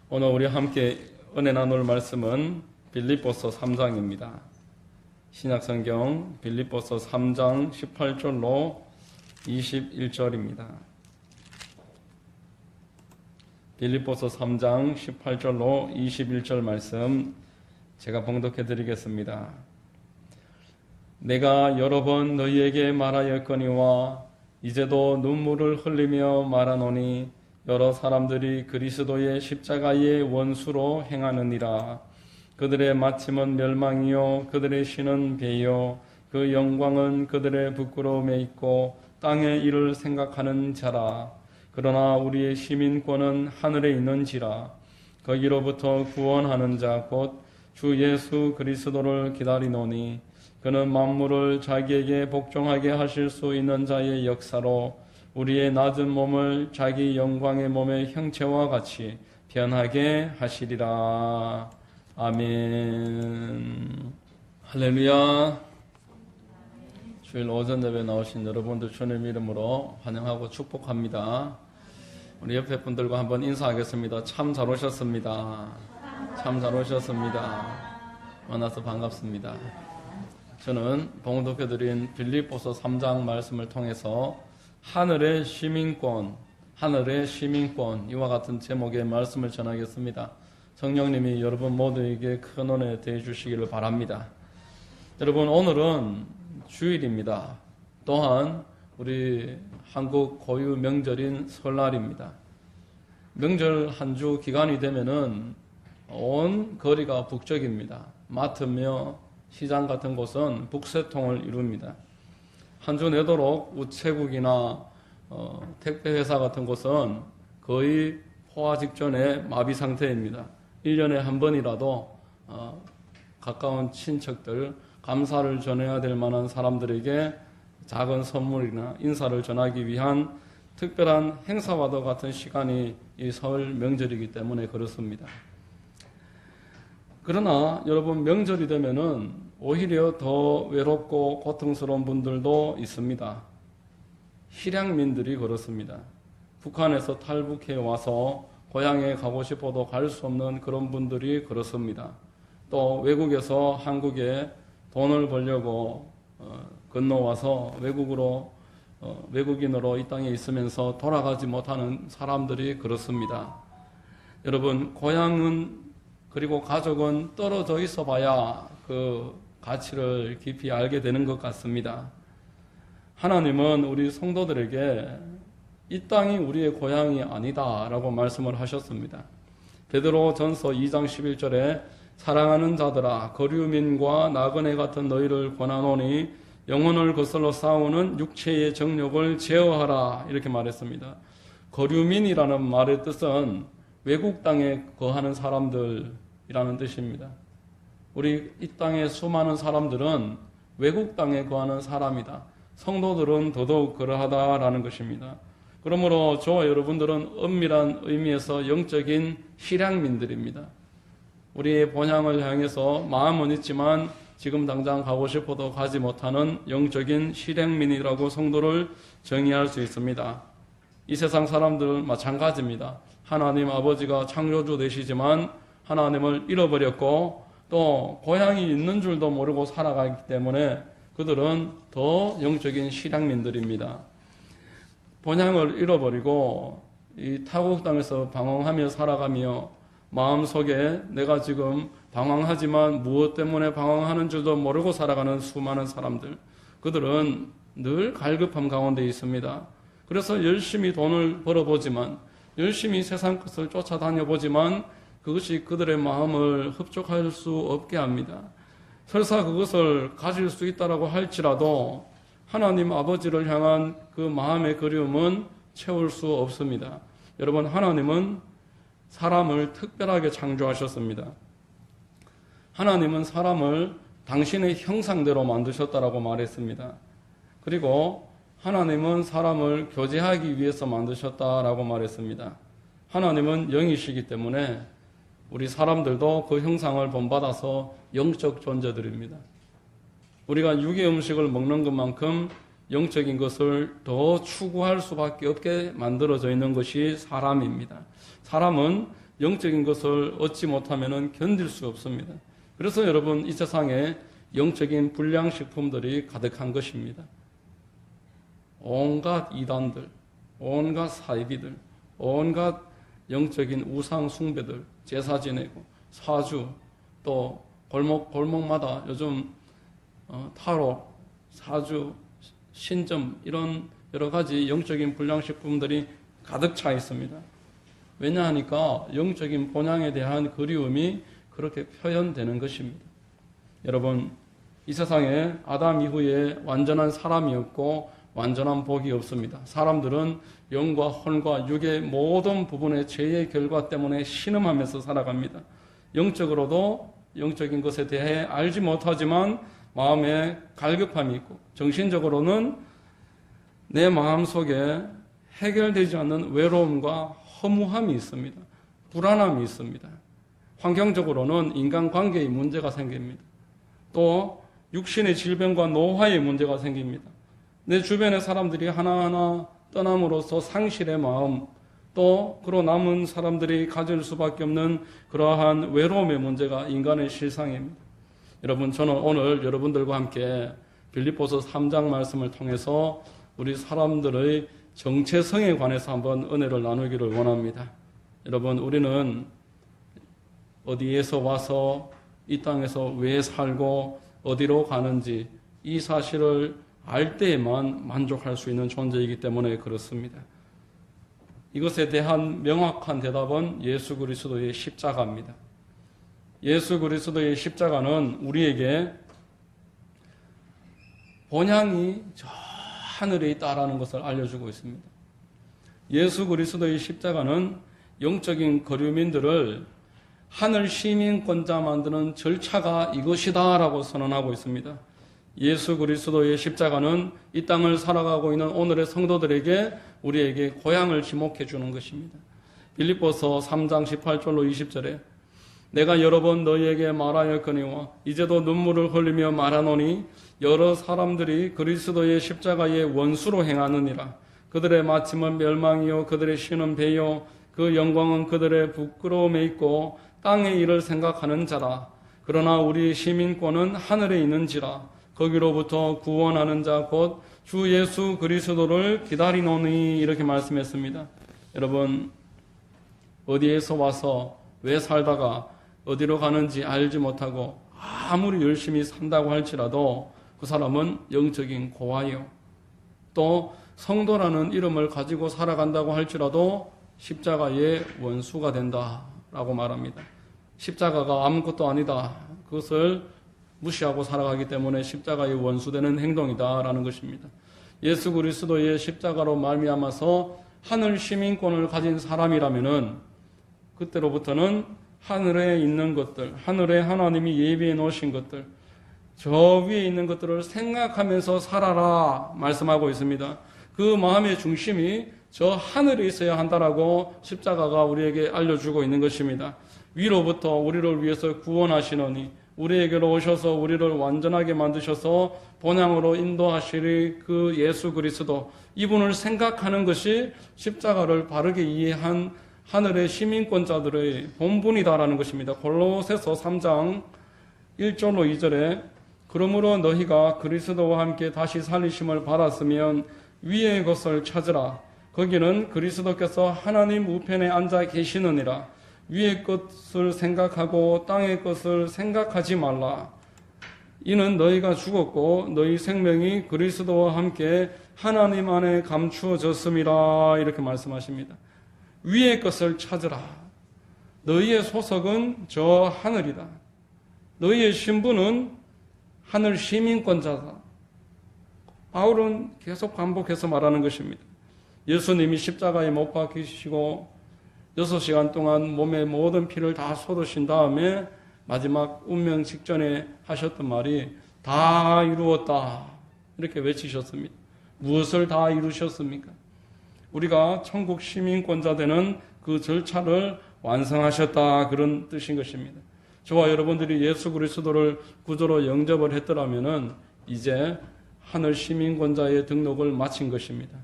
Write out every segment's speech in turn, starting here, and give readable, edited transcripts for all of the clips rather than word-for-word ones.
오늘 우리 함께 은혜 나눌 말씀은 빌립보서 3장입니다. 신약성경 빌립보서 3장 18절로 21절입니다. 빌립보서 3장 18절로 21절 말씀 제가 봉독해 드리겠습니다. 내가 여러 번 너희에게 말하였거니와 이제도 눈물을 흘리며 말하노니 여러 사람들이 그리스도의 십자가의 원수로 행하느니라. 그들의 마침은 멸망이요 그들의 신은 배요 그 영광은 그들의 부끄러움에 있고 땅의 일을 생각하는 자라. 그러나 우리의 시민권은 하늘에 있는지라. 거기로부터 구원하는 자 곧 주 예수 그리스도를 기다리노니 그는 만물을 자기에게 복종하게 하실 수 있는 자의 역사로 우리의 낮은 몸을 자기 영광의 몸의 형체와 같이 변하게 하시리라. 아멘. 할렐루야. 주일 오전 예배 나오신 여러분들 주님 이름으로 환영하고 축복합니다. 우리 옆에 분들과 한번 인사하겠습니다. 참 잘 오셨습니다. 참 잘 오셨습니다. 만나서 반갑습니다. 저는 봉독해드린 빌립보서 3장 말씀을 통해서 하늘의 시민권 이와 같은 제목의 말씀을 전하겠습니다. 성령님이 여러분 모두에게 큰 은혜 되어 주시기를 바랍니다. 여러분, 오늘은 주일입니다. 또한 우리 한국 고유 명절인 설날입니다. 명절 한 주 기간이 되면은 온 거리가 북적입니다. 마트며 시장 같은 곳은 북새통을 이룹니다. 한 주 내도록 우체국이나 택배회사 같은 곳은 거의 포화 직전에 마비 상태입니다. 1년에 한 번이라도 가까운 친척들, 감사를 전해야 될 만한 사람들에게 작은 선물이나 인사를 전하기 위한 특별한 행사와도 같은 시간이 이 설 명절이기 때문에 그렇습니다. 그러나 여러분, 명절이 되면은 오히려 더 외롭고 고통스러운 분들도 있습니다. 실향민들이 그렇습니다. 북한에서 탈북해 와서 고향에 가고 싶어도 갈 수 없는 그런 분들이 그렇습니다. 또 외국에서 한국에 돈을 벌려고 건너와서 외국인으로 이 땅에 있으면서 돌아가지 못하는 사람들이 그렇습니다. 여러분, 고향은 그리고 가족은 떨어져 있어 봐야 그 가치를 깊이 알게 되는 것 같습니다. 하나님은 우리 성도들에게 이 땅이 우리의 고향이 아니다라고 말씀을 하셨습니다. 베드로 전서 2장 11절에 사랑하는 자들아 거류민과 나그네 같은 너희를 권하노니 영혼을 거슬러 싸우는 육체의 정욕을 제어하라 이렇게 말했습니다. 거류민이라는 말의 뜻은 외국 땅에 거하는 사람들이라는 뜻입니다. 우리 이 땅의 수많은 사람들은 외국 땅에 거하는 사람이다. 성도들은 더더욱 그러하다라는 것입니다. 그러므로 저와 여러분들은 엄밀한 의미에서 영적인 실향민들입니다. 우리의 본향을 향해서 마음은 있지만 지금 당장 가고 싶어도 가지 못하는 영적인 실향민이라고 성도를 정의할 수 있습니다. 이 세상 사람들 마찬가지입니다. 하나님 아버지가 창조주 되시지만 하나님을 잃어버렸고 또 고향이 있는 줄도 모르고 살아가기 때문에 그들은 더 영적인 실향민들입니다. 본향을 잃어버리고 이 타국 땅에서 방황하며 살아가며 마음속에 내가 지금 방황하지만 무엇 때문에 방황하는 줄도 모르고 살아가는 수많은 사람들, 그들은 늘 갈급함 가운데 있습니다. 그래서 열심히 돈을 벌어보지만, 열심히 세상 것을 쫓아다녀보지만 그것이 그들의 마음을 흡족할 수 없게 합니다. 설사 그것을 가질 수 있다라고 할지라도 하나님 아버지를 향한 그 마음의 그리움은 채울 수 없습니다. 여러분, 하나님은 사람을 특별하게 창조하셨습니다. 하나님은 사람을 당신의 형상대로 만드셨다라고 말했습니다. 그리고 하나님은 사람을 교제하기 위해서 만드셨다라고 말했습니다. 하나님은 영이시기 때문에 우리 사람들도 그 형상을 본받아서 영적 존재들입니다. 우리가 육의 음식을 먹는 것만큼 영적인 것을 더 추구할 수밖에 없게 만들어져 있는 것이 사람입니다. 사람은 영적인 것을 얻지 못하면 견딜 수 없습니다. 그래서 여러분, 이 세상에 영적인 불량식품들이 가득한 것입니다. 온갖 이단들, 온갖 사이비들, 온갖 영적인 우상 숭배들, 제사 지내고 사주, 또 골목마다 요즘 타로, 사주, 신점 이런 여러 가지 영적인 불량식품들이 가득 차 있습니다. 왜냐하니까 영적인 본향에 대한 그리움이 그렇게 표현되는 것입니다. 여러분, 이 세상에 아담 이후에 완전한 사람이 없고 완전한 복이 없습니다. 사람들은 영과 혼과 육의 모든 부분의 죄의 결과 때문에 신음하면서 살아갑니다. 영적으로도 영적인 것에 대해 알지 못하지만 마음에 갈급함이 있고, 정신적으로는 내 마음속에 해결되지 않는 외로움과 허무함이 있습니다. 불안함이 있습니다. 환경적으로는 인간관계의 문제가 생깁니다. 또 육신의 질병과 노화의 문제가 생깁니다. 내 주변의 사람들이 하나하나 떠남으로써 상실의 마음, 또 그로 남은 사람들이 가질 수밖에 없는 그러한 외로움의 문제가 인간의 실상입니다. 여러분, 저는 오늘 여러분들과 함께 빌립보서 3장 말씀을 통해서 우리 사람들의 정체성에 관해서 한번 은혜를 나누기를 원합니다. 여러분, 우리는 어디에서 와서 이 땅에서 왜 살고 어디로 가는지 이 사실을 알 때에만 만족할 수 있는 존재이기 때문에 그렇습니다. 이것에 대한 명확한 대답은 예수 그리스도의 십자가입니다. 예수 그리스도의 십자가는 우리에게 본향이 저 하늘에 있다라는 것을 알려주고 있습니다. 예수 그리스도의 십자가는 영적인 거류민들을 하늘 시민권자 만드는 절차가 이것이다라고 선언하고 있습니다. 예수 그리스도의 십자가는 이 땅을 살아가고 있는 오늘의 성도들에게 우리에게 고향을 지목해 주는 것입니다. 빌립보서 3장 18절로 20절에 내가 여러 번 너희에게 말하였거니와 이제도 눈물을 흘리며 말하노니 여러 사람들이 그리스도의 십자가의 원수로 행하느니라. 그들의 마침은 멸망이요 그들의 신은 배요 그 영광은 그들의 부끄러움에 있고 땅의 일을 생각하는 자라. 그러나 우리 시민권은 하늘에 있는지라. 거기로부터 구원하는 자 곧 주 예수 그리스도를 기다리노니 이렇게 말씀했습니다. 여러분, 어디에서 와서 왜 살다가 어디로 가는지 알지 못하고 아무리 열심히 산다고 할지라도 그 사람은 영적인 고아요. 또 성도라는 이름을 가지고 살아간다고 할지라도 십자가의 원수가 된다라고 말합니다. 십자가가 아무것도 아니다. 그것을 무시하고 살아가기 때문에 십자가의 원수되는 행동이다라는 것입니다. 예수 그리스도의 십자가로 말미암아서 하늘 시민권을 가진 사람이라면은 그때로부터는 하늘에 있는 것들, 하늘에 하나님이 예비해 놓으신 것들, 저 위에 있는 것들을 생각하면서 살아라 말씀하고 있습니다. 그 마음의 중심이 저 하늘에 있어야 한다라고 십자가가 우리에게 알려주고 있는 것입니다. 위로부터 우리를 위해서 구원하시노니 우리에게로 오셔서 우리를 완전하게 만드셔서 본향으로 인도하시리 그 예수 그리스도, 이분을 생각하는 것이 십자가를 바르게 이해한 하늘의 시민권자들의 본분이다라는 것입니다. 골로새서 3장 1절로 2절에 그러므로 너희가 그리스도와 함께 다시 살리심을 받았으면 위의 것을 찾으라. 거기는 그리스도께서 하나님 우편에 앉아 계시느니라. 위의 것을 생각하고 땅의 것을 생각하지 말라. 이는 너희가 죽었고 너희 생명이 그리스도와 함께 하나님 안에 감추어졌음이라. 이렇게 말씀하십니다. 위의 것을 찾으라. 너희의 소속은 저 하늘이다. 너희의 신분은 하늘 시민권자다. 바울은 계속 반복해서 말하는 것입니다. 예수님이 십자가에 못 박히시고 6시간 동안 몸에 모든 피를 다 쏟으신 다음에 마지막 운명 직전에 하셨던 말이 다 이루었다. 이렇게 외치셨습니다. 무엇을 다 이루셨습니까? 우리가 천국 시민권자 되는 그 절차를 완성하셨다. 그런 뜻인 것입니다. 저와 여러분들이 예수 그리스도를 구주로 영접을 했더라면은 이제 하늘 시민권자의 등록을 마친 것입니다.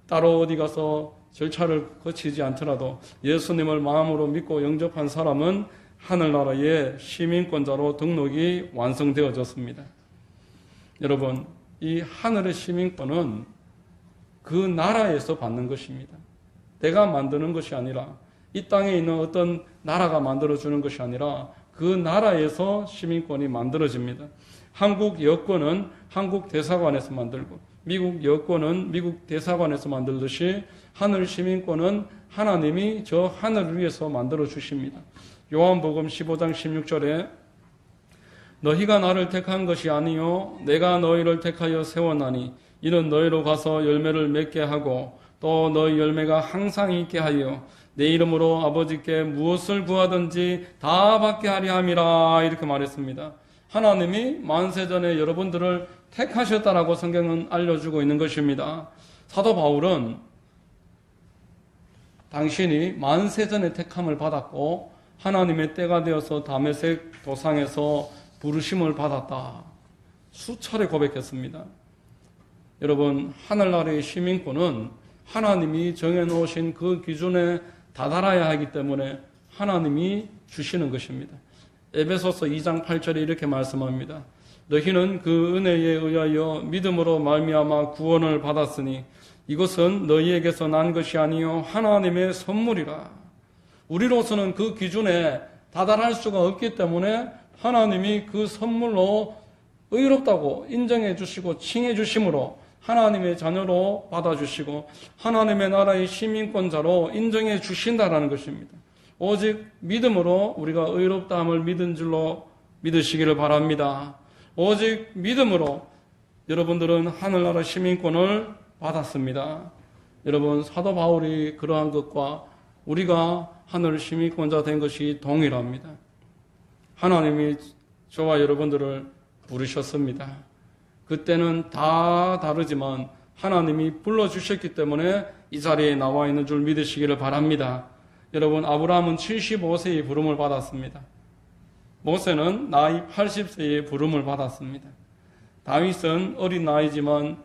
따로 어디 가서 절차를 거치지 않더라도 예수님을 마음으로 믿고 영접한 사람은 하늘나라의 시민권자로 등록이 완성되어졌습니다. 여러분, 이 하늘의 시민권은 그 나라에서 받는 것입니다. 내가 만드는 것이 아니라, 이 땅에 있는 어떤 나라가 만들어주는 것이 아니라 그 나라에서 시민권이 만들어집니다. 한국 여권은 한국 대사관에서 만들고, 미국 여권은 미국 대사관에서 만들듯이 하늘 시민권은 하나님이 저 하늘을 위해서 만들어 주십니다. 요한복음 15장 16절에 너희가 나를 택한 것이 아니요 내가 너희를 택하여 세웠나니 이는 너희로 가서 열매를 맺게 하고 또 너희 열매가 항상 있게 하여 내 이름으로 아버지께 무엇을 구하든지 다 받게 하려 함이라, 이렇게 말했습니다. 하나님이 만세전에 여러분들을 택하셨다라고 성경은 알려주고 있는 것입니다. 사도 바울은 당신이 만세전에 택함을 받았고 하나님의 때가 되어서 다메섹 도상에서 부르심을 받았다, 수차례 고백했습니다. 여러분, 하늘나라의 시민권은 하나님이 정해놓으신 그 기준에 다다라야 하기 때문에 하나님이 주시는 것입니다. 에베소서 2장 8절에 이렇게 말씀합니다. 너희는 그 은혜에 의하여 믿음으로 말미암아 구원을 받았으니 이것은 너희에게서 난 것이 아니요 하나님의 선물이라. 우리로서는 그 기준에 다다를 수가 없기 때문에 하나님이 그 선물로 의롭다고 인정해 주시고 칭해 주심으로 하나님의 자녀로 받아주시고 하나님의 나라의 시민권자로 인정해 주신다라는 것입니다. 오직 믿음으로 우리가 의롭다함을 믿은 줄로 믿으시기를 바랍니다. 오직 믿음으로 여러분들은 하늘나라 시민권을 받았습니다. 여러분, 사도 바울이 그러한 것과 우리가 하늘 시민권자 된 것이 동일합니다. 하나님이 저와 여러분들을 부르셨습니다. 그때는 다 다르지만 하나님이 불러주셨기 때문에 이 자리에 나와 있는 줄 믿으시기를 바랍니다. 여러분, 아브라함은 75세의 부름을 받았습니다. 모세는 나이 80세의 부름을 받았습니다. 다윗은 어린 나이지만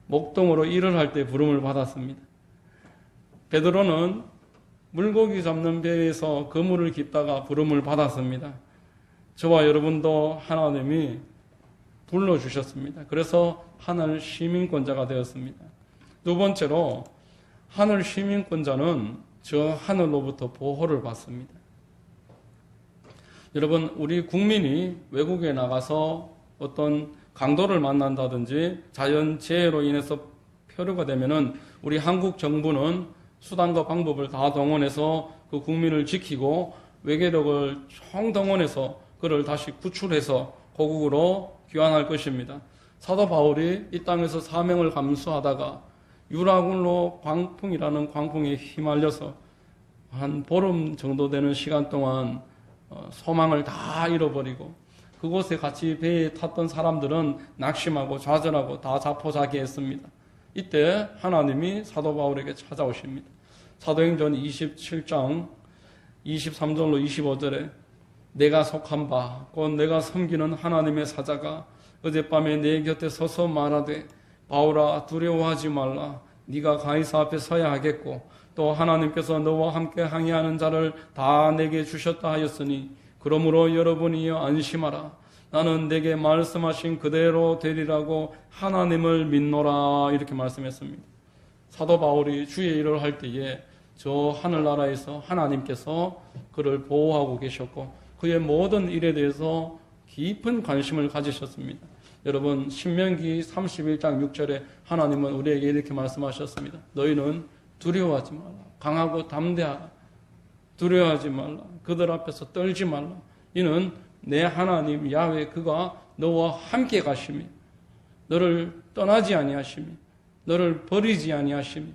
목동으로 일을 할 때 부름을 받았습니다. 베드로는 물고기 잡는 배에서 그물을 깁다가 부름을 받았습니다. 저와 여러분도 하나님이 불러주셨습니다. 그래서 하늘 시민권자가 되었습니다. 두 번째로 하늘 시민권자는 저 하늘로부터 보호를 받습니다. 여러분, 우리 국민이 외국에 나가서 어떤 강도를 만난다든지 자연재해로 인해서 표류가 되면은 우리 한국 정부는 수단과 방법을 다 동원해서 그 국민을 지키고 외교력을 총동원해서 그를 다시 구출해서 고국으로 귀환할 것입니다. 사도 바울이 이 땅에서 사명을 감수하다가 유라굴로 광풍이라는 광풍에 휘말려서 한 보름 정도 되는 시간 동안 소망을 다 잃어버리고 그곳에 같이 배에 탔던 사람들은 낙심하고 좌절하고 다 자포자기했습니다. 이때 하나님이 사도 바울에게 찾아오십니다. 사도행전 27장 23절로 25절에 내가 속한 바 곧 내가 섬기는 하나님의 사자가 어젯밤에 내 곁에 서서 말하되 바울아 두려워하지 말라. 네가 가이사 앞에 서야 하겠고 또 하나님께서 너와 함께 항해하는 자를 다 내게 주셨다 하였으니 그러므로 여러분이여 안심하라. 나는 내게 말씀하신 그대로 되리라고 하나님을 믿노라. 이렇게 말씀했습니다. 사도 바울이 주의 일을 할 때에 저 하늘나라에서 하나님께서 그를 보호하고 계셨고 그의 모든 일에 대해서 깊은 관심을 가지셨습니다. 여러분, 신명기 31장 6절에 하나님은 우리에게 이렇게 말씀하셨습니다. 너희는 두려워하지 말라. 강하고 담대하라. 두려워하지 말라. 그들 앞에서 떨지 말라. 이는 내 하나님 야훼 그가 너와 함께 가심이 너를 떠나지 아니하심이 너를 버리지 아니하심이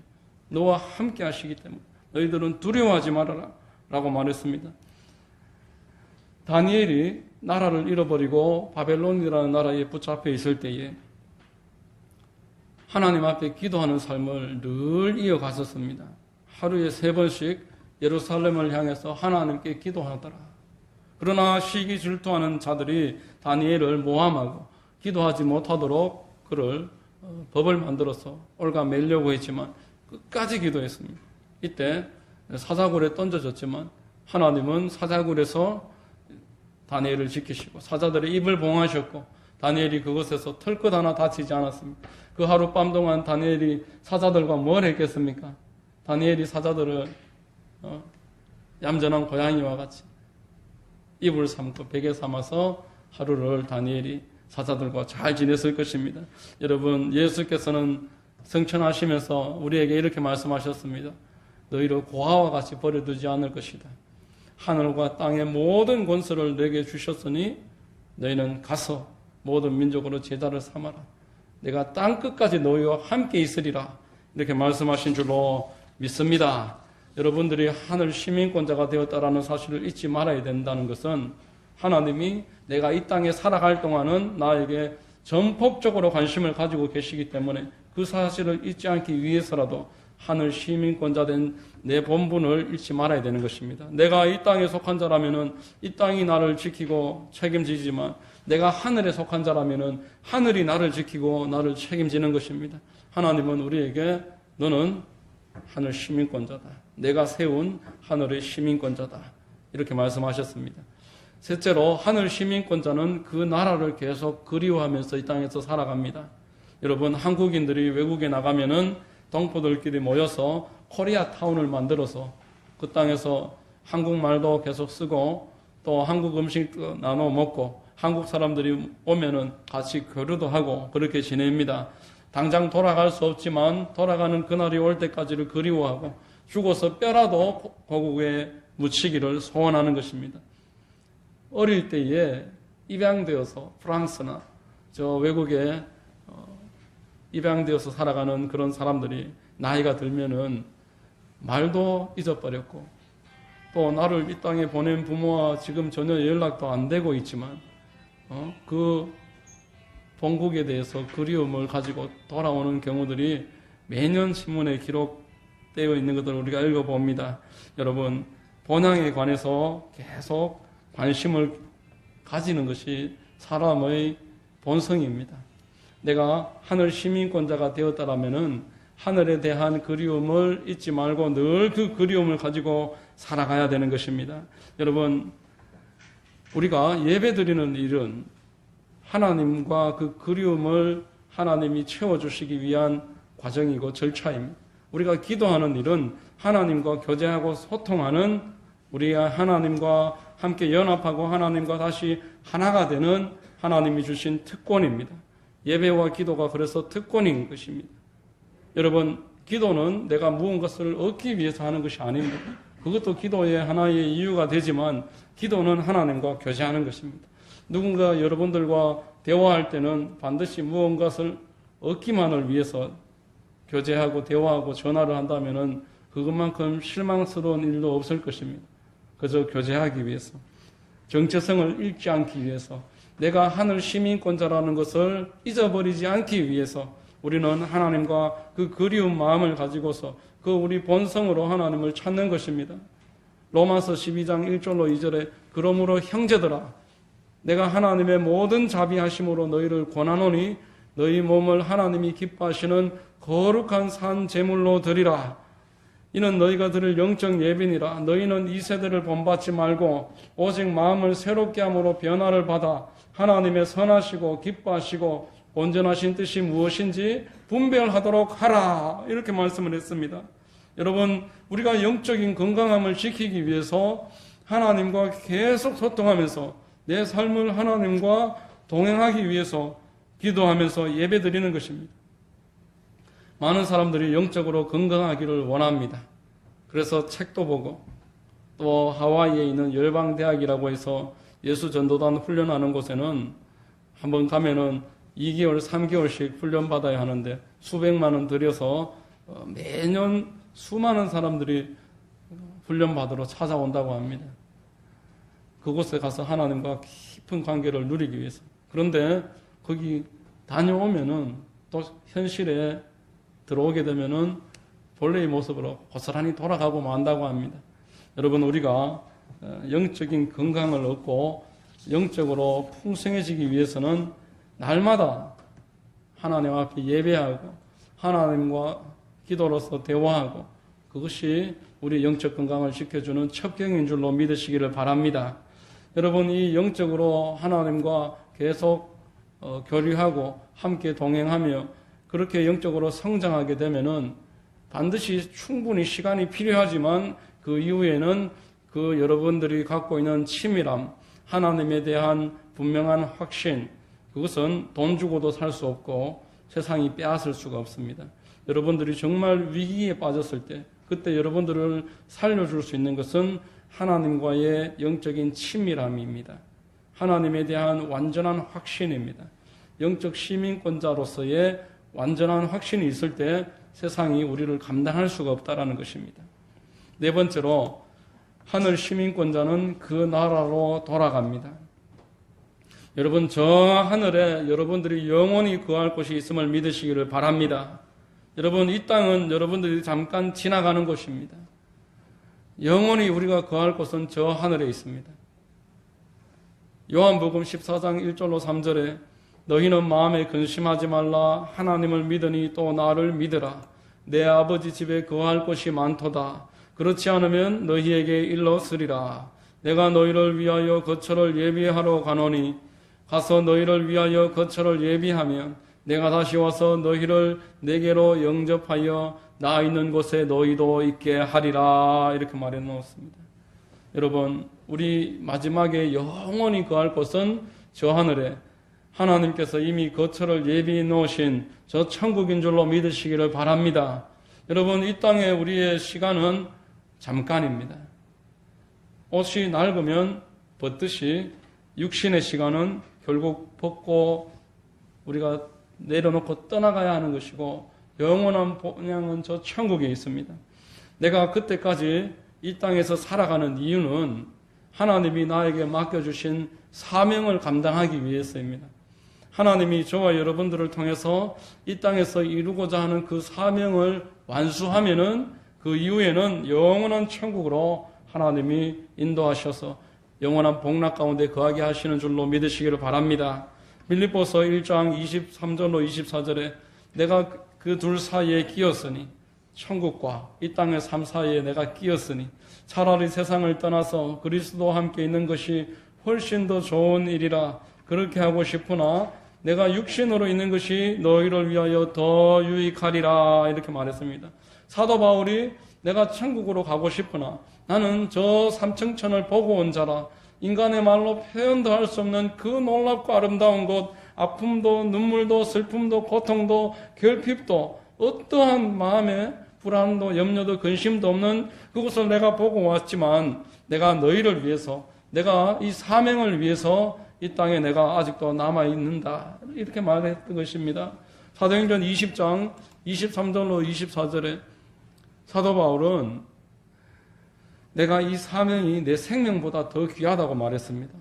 너와 함께 하시기 때문에 너희들은 두려워하지 말아라 라고 말했습니다. 다니엘이 나라를 잃어버리고 바벨론이라는 나라에 붙잡혀 있을 때에 하나님 앞에 기도하는 삶을 늘 이어갔었습니다. 하루에 3번씩 예루살렘을 향해서 하나님께 기도하더라. 그러나 시기 질투하는 자들이 다니엘을 모함하고 기도하지 못하도록 그를 법을 만들어서 올가매려고 했지만 끝까지 기도했습니다. 이때 사자굴에 던져졌지만 하나님은 사자굴에서 다니엘을 지키시고 사자들의 입을 봉하셨고 다니엘이 그것에서 털끝 하나 다치지 않았습니다. 그 하룻밤 동안 다니엘이 사자들과 뭘 했겠습니까? 다니엘이 사자들을 얌전한 고양이와 같이 입을 삼고 베개 삼아서 하루를 다니엘이 사자들과 잘 지냈을 것입니다. 여러분, 예수께서는 성천하시면서 우리에게 이렇게 말씀하셨습니다. 너희를 고아와 같이 버려두지 않을 것이다. 하늘과 땅의 모든 권세를 내게 주셨으니 너희는 가서 모든 민족으로 제자를 삼아라. 내가 땅 끝까지 너희와 함께 있으리라. 이렇게 말씀하신 줄로 믿습니다. 여러분들이 하늘 시민권자가 되었다라는 사실을 잊지 말아야 된다는 것은 하나님이 내가 이 땅에 살아갈 동안은 나에게 전폭적으로 관심을 가지고 계시기 때문에 그 사실을 잊지 않기 위해서라도 하늘 시민권자 된 내 본분을 잊지 말아야 되는 것입니다. 내가 이 땅에 속한 자라면은 이 땅이 나를 지키고 책임지지만 내가 하늘에 속한 자라면은 하늘이 나를 지키고 나를 책임지는 것입니다. 하나님은 우리에게 너는 하늘 시민권자다. 내가 세운 하늘의 시민권자다. 이렇게 말씀하셨습니다. 셋째로 하늘 시민권자는 그 나라를 계속 그리워하면서 이 땅에서 살아갑니다. 여러분, 한국인들이 외국에 나가면은 동포들끼리 모여서 코리아 타운을 만들어서 그 땅에서 한국말도 계속 쓰고 또 한국 음식도 나눠 먹고 한국 사람들이 오면은 같이 교류도 하고 그렇게 지냅니다. 당장 돌아갈 수 없지만 돌아가는 그날이 올 때까지를 그리워하고 죽어서 뼈라도 고국에 묻히기를 소원하는 것입니다. 어릴 때에 입양되어서 프랑스나 저 외국에 입양되어서 살아가는 그런 사람들이 나이가 들면은 말도 잊어버렸고 또 나를 이 땅에 보낸 부모와 지금 전혀 연락도 안 되고 있지만 그 본국에 대해서 그리움을 가지고 돌아오는 경우들이 매년 신문에 기록되어 있는 것들을 우리가 읽어봅니다. 여러분, 본향에 관해서 계속 관심을 가지는 것이 사람의 본성입니다. 내가 하늘 시민권자가 되었다라면은 하늘에 대한 그리움을 잊지 말고 늘 그 그리움을 가지고 살아가야 되는 것입니다. 여러분, 우리가 예배드리는 일은 하나님과 그 그리움을 하나님이 채워주시기 위한 과정이고 절차입니다. 우리가 기도하는 일은 하나님과 교제하고 소통하는 우리가 하나님과 함께 연합하고 하나님과 다시 하나가 되는 하나님이 주신 특권입니다. 예배와 기도가 그래서 특권인 것입니다. 여러분, 기도는 내가 무언가를 얻기 위해서 하는 것이 아닙니다. 그것도 기도의 하나의 이유가 되지만 기도는 하나님과 교제하는 것입니다. 누군가 여러분들과 대화할 때는 반드시 무언가를 얻기만을 위해서 교제하고 대화하고 전화를 한다면은 그것만큼 실망스러운 일도 없을 것입니다. 그저 교제하기 위해서, 정체성을 잃지 않기 위해서, 내가 하늘 시민권자라는 것을 잊어버리지 않기 위해서 우리는 하나님과 그 그리운 마음을 가지고서 그 우리 본성으로 하나님을 찾는 것입니다. 로마서 12장 1절로 2절에 그러므로 형제들아 내가 하나님의 모든 자비하심으로 너희를 권하노니 너희 몸을 하나님이 기뻐하시는 거룩한 산 제물로 드리라. 이는 너희가 드릴 영적 예비니라. 너희는 이 세대를 본받지 말고 오직 마음을 새롭게 함으로 변화를 받아 하나님의 선하시고 기뻐하시고 온전하신 뜻이 무엇인지 분별하도록 하라. 이렇게 말씀을 했습니다. 여러분, 우리가 영적인 건강함을 지키기 위해서 하나님과 계속 소통하면서 내 삶을 하나님과 동행하기 위해서 기도하면서 예배드리는 것입니다. 많은 사람들이 영적으로 건강하기를 원합니다. 그래서 책도 보고 또 하와이에 있는 열방대학이라고 해서 예수전도단 훈련하는 곳에는 한번 가면은 2개월, 3개월씩 훈련받아야 하는데 수백만 원 들여서 매년 수많은 사람들이 훈련받으러 찾아온다고 합니다. 그곳에 가서 하나님과 깊은 관계를 누리기 위해서. 그런데 거기 다녀오면은 또 현실에 들어오게 되면은 본래의 모습으로 고스란히 돌아가고 만다고 합니다. 여러분, 우리가 영적인 건강을 얻고 영적으로 풍성해지기 위해서는 날마다 하나님 앞에 예배하고 하나님과 기도로서 대화하고 그것이 우리 영적 건강을 지켜주는 첩경인 줄로 믿으시기를 바랍니다. 여러분, 이 영적으로 하나님과 계속 교류하고 함께 동행하며 그렇게 영적으로 성장하게 되면은 반드시 충분히 시간이 필요하지만 그 이후에는 그 여러분들이 갖고 있는 치밀함, 하나님에 대한 분명한 확신, 그것은 돈 주고도 살 수 없고 세상이 빼앗을 수가 없습니다. 여러분들이 정말 위기에 빠졌을 때 그때 여러분들을 살려줄 수 있는 것은 하나님과의 영적인 친밀함입니다. 하나님에 대한 완전한 확신입니다. 영적 시민권자로서의 완전한 확신이 있을 때 세상이 우리를 감당할 수가 없다라는 것입니다. 네 번째로 하늘 시민권자는 그 나라로 돌아갑니다. 여러분, 저 하늘에 여러분들이 영원히 거할 곳이 있음을 믿으시기를 바랍니다. 여러분, 이 땅은 여러분들이 잠깐 지나가는 곳입니다. 영원히 우리가 거할 곳은 저 하늘에 있습니다. 요한복음 14장 1절로 3절에 너희는 마음에 근심하지 말라. 하나님을 믿으니 또 나를 믿으라. 내 아버지 집에 거할 곳이 많도다. 그렇지 않으면 너희에게 일렀으리라. 내가 너희를 위하여 거처를 예비하러 가노니 가서 너희를 위하여 거처를 예비하면 내가 다시 와서 너희를 내게로 영접하여 나 있는 곳에 너희도 있게 하리라. 이렇게 말해 놓았습니다. 여러분, 우리 마지막에 영원히 거할 곳은 저 하늘에 하나님께서 이미 거처를 예비해 놓으신 저 천국인 줄로 믿으시기를 바랍니다. 여러분, 이 땅에 우리의 시간은 잠깐입니다. 옷이 낡으면 벗듯이 육신의 시간은 결국 벗고 우리가 내려놓고 떠나가야 하는 것이고 영원한 본향은 저 천국에 있습니다. 내가 그때까지 이 땅에서 살아가는 이유는 하나님이 나에게 맡겨주신 사명을 감당하기 위해서입니다. 하나님이 저와 여러분들을 통해서 이 땅에서 이루고자 하는 그 사명을 완수하면은 그 이후에는 영원한 천국으로 하나님이 인도하셔서 영원한 복락 가운데 거하게 하시는 줄로 믿으시기를 바랍니다. 빌립보서 1장 23절로 24절에 내가 그 둘 사이에 끼었으니 천국과 이 땅의 삶 사이에 내가 끼었으니 차라리 세상을 떠나서 그리스도와 함께 있는 것이 훨씬 더 좋은 일이라 그렇게 하고 싶으나 내가 육신으로 있는 것이 너희를 위하여 더 유익하리라 이렇게 말했습니다. 사도 바울이 내가 천국으로 가고 싶으나 나는 저 삼층천을 보고 온 자라 인간의 말로 표현도 할 수 없는 그 놀랍고 아름다운 곳, 아픔도 눈물도 슬픔도 고통도 결핍도 어떠한 마음에 불안도 염려도 근심도 없는 그곳을 내가 보고 왔지만 내가 너희를 위해서 내가 이 사명을 위해서 이 땅에 내가 아직도 남아있는다 이렇게 말했던 것입니다. 사도행전 20장 23절로 24절에 사도 바울은 내가 이 사명이 내 생명보다 더 귀하다고 말했습니다.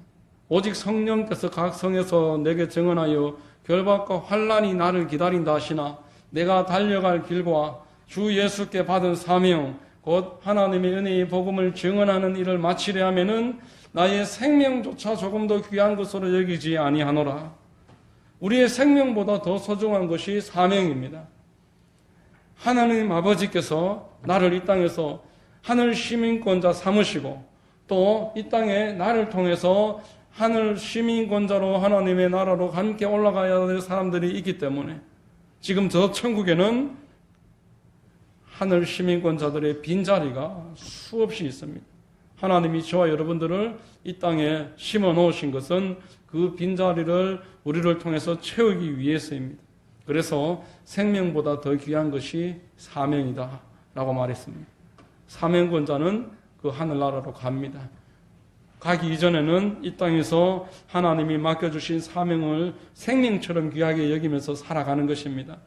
오직 성령께서 각 성에서 내게 증언하여 결박과 환난이 나를 기다린다 하시나 내가 달려갈 길과 주 예수께 받은 사명 곧 하나님의 은혜의 복음을 증언하는 일을 마치려 하면은 나의 생명조차 조금 더 귀한 것으로 여기지 아니하노라. 우리의 생명보다 더 소중한 것이 사명입니다. 하나님 아버지께서 나를 이 땅에서 하늘 시민권자 삼으시고 또 이 땅에 나를 통해서 하늘 시민권자로 하나님의 나라로 함께 올라가야 될 사람들이 있기 때문에 지금 저 천국에는 하늘 시민권자들의 빈자리가 수없이 있습니다. 하나님이 저와 여러분들을 이 땅에 심어 놓으신 것은 그 빈자리를 우리를 통해서 채우기 위해서입니다. 그래서 생명보다 더 귀한 것이 사명이다 라고 말했습니다. 사명권자는 그 하늘나라로 갑니다. 가기 이전에는 이 땅에서 하나님이 맡겨주신 사명을 생명처럼 귀하게 여기면서 살아가는 것입니다.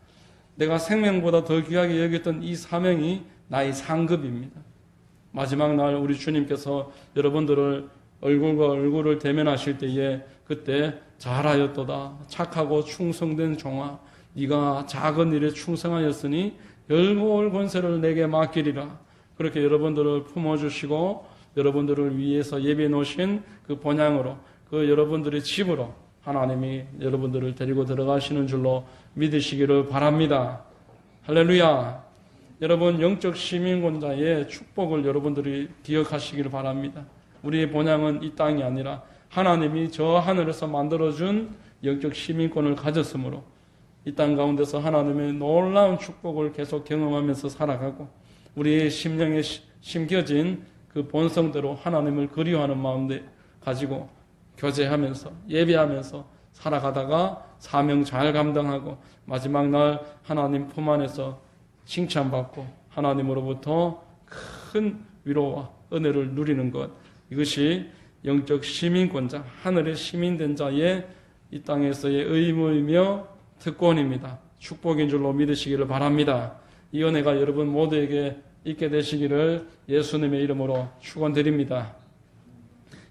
내가 생명보다 더 귀하게 여겼던 이 사명이 나의 상급입니다. 마지막 날 우리 주님께서 여러분들을 얼굴과 얼굴을 대면하실 때에 그때 잘하였도다 착하고 충성된 종아 네가 작은 일에 충성하였으니 열고올 권세를 내게 맡기리라. 그렇게 여러분들을 품어주시고 여러분들을 위해서 예비해 놓으신 그 본향으로 그 여러분들의 집으로 하나님이 여러분들을 데리고 들어가시는 줄로 믿으시기를 바랍니다. 할렐루야. 여러분 영적 시민권자의 축복을 여러분들이 기억하시기를 바랍니다. 우리의 본향은 이 땅이 아니라 하나님이 저 하늘에서 만들어준 영적 시민권을 가졌으므로 이 땅 가운데서 하나님의 놀라운 축복을 계속 경험하면서 살아가고 우리의 심령에 심겨진 그 본성대로 하나님을 그리워하는 마음을 가지고 교제하면서 예배하면서 살아가다가 사명 잘 감당하고 마지막 날 하나님 품 안에서 칭찬받고 하나님으로부터 큰 위로와 은혜를 누리는 것, 이것이 영적 시민권자, 하늘의 시민된 자의 이 땅에서의 의무이며 특권입니다. 축복인 줄로 믿으시기를 바랍니다. 이 은혜가 여러분 모두에게 있게 되시기를 예수님의 이름으로 축원드립니다.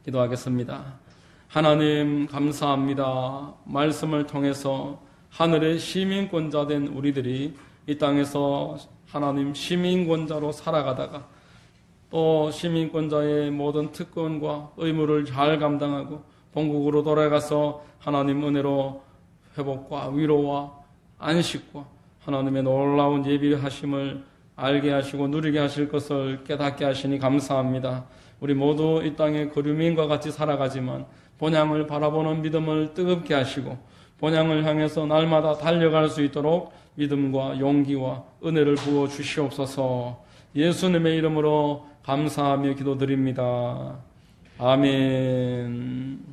기도하겠습니다. 하나님 감사합니다. 말씀을 통해서 하늘의 시민권자 된 우리들이 이 땅에서 하나님 시민권자로 살아가다가 또 시민권자의 모든 특권과 의무를 잘 감당하고 본국으로 돌아가서 하나님 은혜로 회복과 위로와 안식과 하나님의 놀라운 예비하심을 알게 하시고 누리게 하실 것을 깨닫게 하시니 감사합니다. 우리 모두 이 땅의 거류민과 같이 살아가지만 본향을 바라보는 믿음을 뜨겁게 하시고 본향을 향해서 날마다 달려갈 수 있도록 믿음과 용기와 은혜를 부어 주시옵소서. 예수님의 이름으로 감사하며 기도드립니다. 아멘.